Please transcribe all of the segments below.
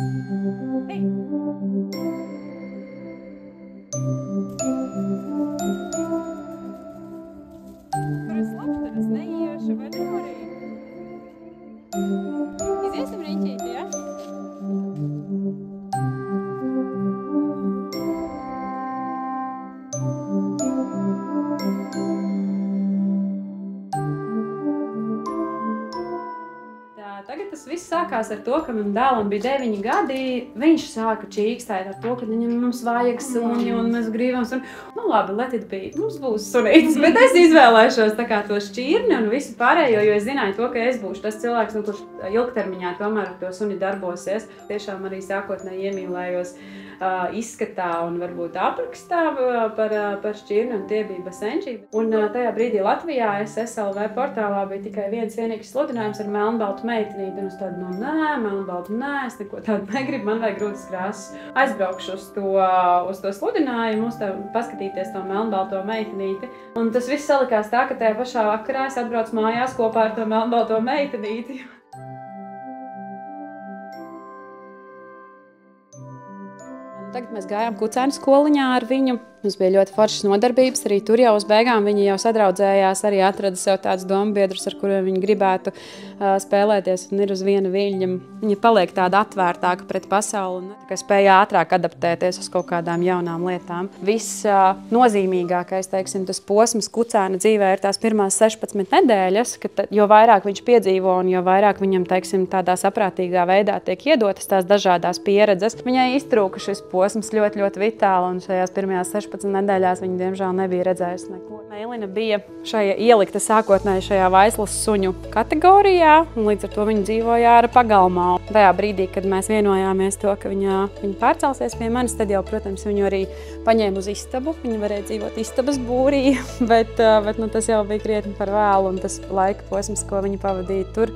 Hei! Tur es labstaras neiešu, vai ne, Marija? Iziesim riņķīt, ja? Tagad tas viss sākās ar to, ka man dēlam bija 9 gadi. Viņš sāka čīkstēt ar to, ka viņam mums vajag suni un mēs gribam suni. Nu labi, let it be, mums būs sunītis, bet es izvēlēšos tā kā to šķirni un visu pārējo, jo es zināju to, ka es būšu tas cilvēks, nu, kurš ilgtermiņā tomēr ar to suni darbosies. Tiešām arī sākotnēji iemīlējos izskatā un varbūt aprakstā par šķirni, un tie bija basenči. Un tajā brīdī Latvijā SLV portālā bija tikai viens vienīgs sludinājums ar melnbaltu meitenīti. Un es tādu, nu nē, melnbaltu nē, es neko tādu negribu, man vajag grūtas krāsas. Aizbraukšu uz to sludinājumu, paskatīties to melnbalto meitenīti. Un tas viss salikās tā, ka tajā pašā vakarā es atbraucu mājās kopā ar to melnbalto meitenīti. Tagad mēs gājām Kucēnu skoliņā ar viņu. Mums bija ļoti foršas nodarbības, arī tur jau uz beigām viņi jau sadraudzējās, arī atrada sev tādus dombiedrus, ar kuriem viņi gribētu spēlēties un ir uz viena viļņa. Viņa paliek tāda atvērtāka pret pasauli un tikai spēja ātrāk adaptēties uz kaut kādām jaunām lietām. Viss nozīmīgākais, teiksim, tas posms Kucēna dzīvē ir tās pirmās 16 nedēļas, ka jo vairāk viņš piedzīvo un jo vairāk viņam, teiksim, tādā saprātīgā veidā tiek iedotas tās dažādās pieredzes. Viņai iztrūka šis posms ļoti, ļoti vitāli un šajās pirmajās 16 nedēļās viņa, diemžēl, nebija redzējusi neko. Meilina bija ielikta sākotnēji šajā vaislas suņu kategorijā, un līdz ar to viņa dzīvoja ārā pagalmā. Tajā brīdī, kad mēs vienojāmies to, ka viņa pārcelsies pie manis, tad jau, protams, viņu arī paņēma uz istabu. Viņa varēja dzīvot istabas būrī, bet nu, tas jau bija krietni par vēlu, un tas laika posms, ko viņa pavadīja tur,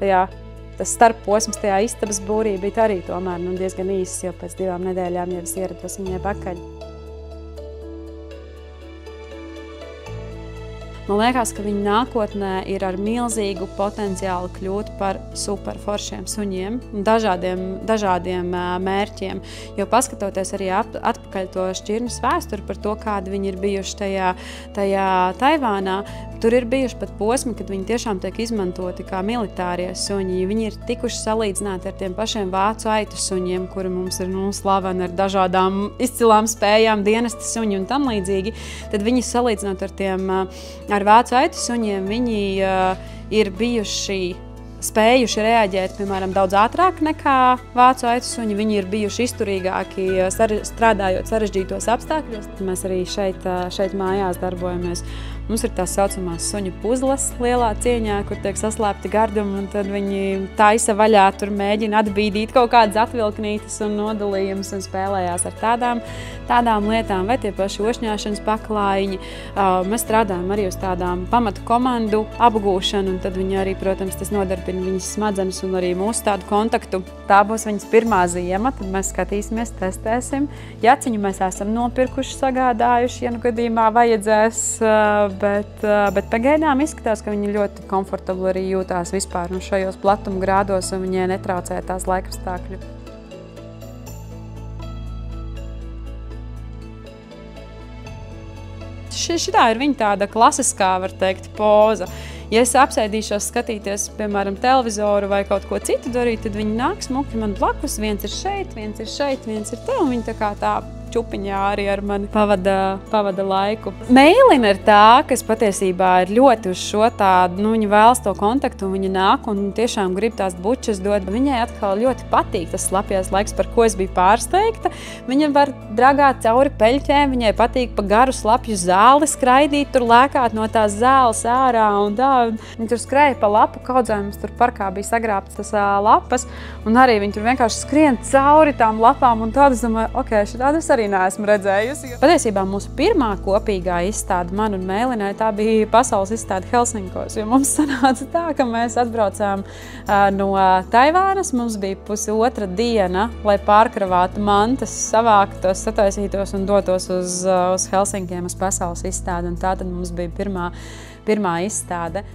tas starpposms tajā istabas būrī bija arī tomēr diezgan īss, jo pēc 2 nedēļām jau es ierados viņai pakaļ. Man liekas, ka viņa nākotnē ir ar milzīgu potenciālu kļūt par superforšiem suņiem un dažādiem mērķiem. Jo paskatoties arī atpakaļ to šķirnes vēsturi par to, kādi viņi ir bijuši tajā Taivānā, tur ir bijuši pat posmi, kad viņi tiešām tiek izmantoti kā militārie suņi. Viņi ir tikuši salīdzināti ar tiem pašiem vācu aitu suņiem, kuri mums ir slaveni ar dažādām izcilām spējām, dienesta suņi un tam līdzīgi. Tad viņi salīdzinot ar vācu aitu suņiem, viņi ir bijuši spējuši reaģēt, piemēram, daudz ātrāk nekā vācu aitu suņi. Viņi ir bijuši izturīgāki, strādājot sarežģītos apstākļos. Mēs arī šeit mājās darbojamies. Mums ir tās saucamās suņu puzles lielā cieņā, kur tiek saslēpti gardumi, un tad viņi taisa vaļā, tur mēģina atbīdīt kaut kādas atvilknītes un nodalījumus un spēlējās ar tādām lietām, vai tie paši ošņāšanas paklājiņi. Mēs strādājam arī uz tādām pamatu komandu apgūšanu, un tad viņi arī, protams, tas nodarbina viņas smadzenes un arī mūsu tādu kontaktu. Tā būs viņas pirmā ziema, tad mēs skatīsimies, testēsim. Jaciņu mēs esam nopirkuši, sagādājuši, ja nu gadījumā vajadzēs, bet pagaidām izskatās, ka viņi ļoti komfortabli arī jūtās vispār un šajos platuma grādos un viņai netraucē tās laikapstākļi. Šitā ir viņa tāda klasiskā, var teikt, poza. Ja es apsēdīšos skatīties, piemēram, televizoru vai kaut ko citu darīt, tad viņi nāk smuki man blakus. Viens ir šeit, viens ir šeit, viens ir te, un viņi tā kā tā čupiņā arī ar mani pavada laiku. Meilina ir tā, kas patiesībā ir ļoti uz šo tādu, viņa vēlas to kontaktu, un viņa nāk un tiešām grib tās bučas dot. Viņai atkal ļoti patīk tas slapjās laiks, par ko es biju pārsteigta. Viņa var dragāt cauri peļķēm, viņai patīk pa garu slapju zāli skraidīt, tur lēkāt no tās zāles ārā un tā. Viņa tur skrēja pa lapu kaudzēm, mums tur parkā bija sagrābtas tas lapas, un arī viņi tur vienkārši skrien cauri tām lapām, un tādas domāju, ok, šitādu es arī neesmu redzējusi. Patiesībā mūsu pirmā kopīgā izstāde man un Mēlinai, tā bija pasaules izstāde Helsinkos, jo mums sanāca tā, ka mēs atbraucām no Taivānas, mums bija pusotra diena, lai pārkravātu mantas, savāktos, sataisītos un dotos uz Helsinkiem uz pasaules izstādi, un tā tad mums bija pirmā izstāde.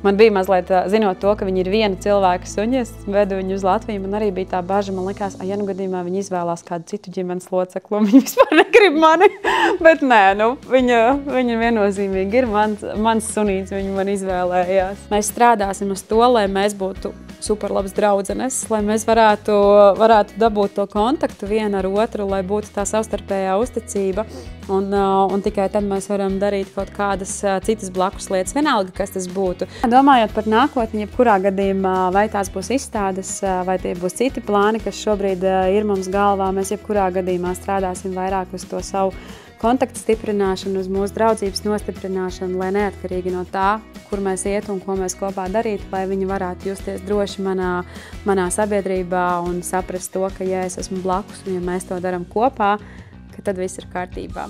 Man bija mazliet, zinot to, ka viņi ir viena cilvēka suņi, es vedu viņu uz Latviju, man arī bija tā baža, man likās, ja nu gadījumā viņi izvēlās kādu citu ģimenes loceklu, un viņi vispār negrib mani, bet nē, viņa viennozīmīgi ir mans sunīts, viņi man izvēlējās. Mēs strādāsim uz to, lai mēs būtu superlabas draudzenes, lai mēs varētu dabūt to kontaktu viena ar otru, lai būtu tā savstarpējā uzticība, un tikai tad mēs varam darīt kaut kādas citas blakus lietas, vienalga, kas tas būtu. Domājot par nākotni, jebkurā gadījumā, vai tās būs izstādes, vai tie būs citi plāni, kas šobrīd ir mums galvā, mēs jebkurā gadījumā strādāsim vairāk uz to savu kontaktu stiprināšanu, uz mūsu draudzības nostiprināšanu, lai neatkarīgi no tā, kur mēs iet un ko mēs kopā darītu, lai viņi varētu justies droši manā sabiedrībā un saprast to, ka ja es esmu blakus un ja mēs to darām kopā, ka tad viss ir kārtībā.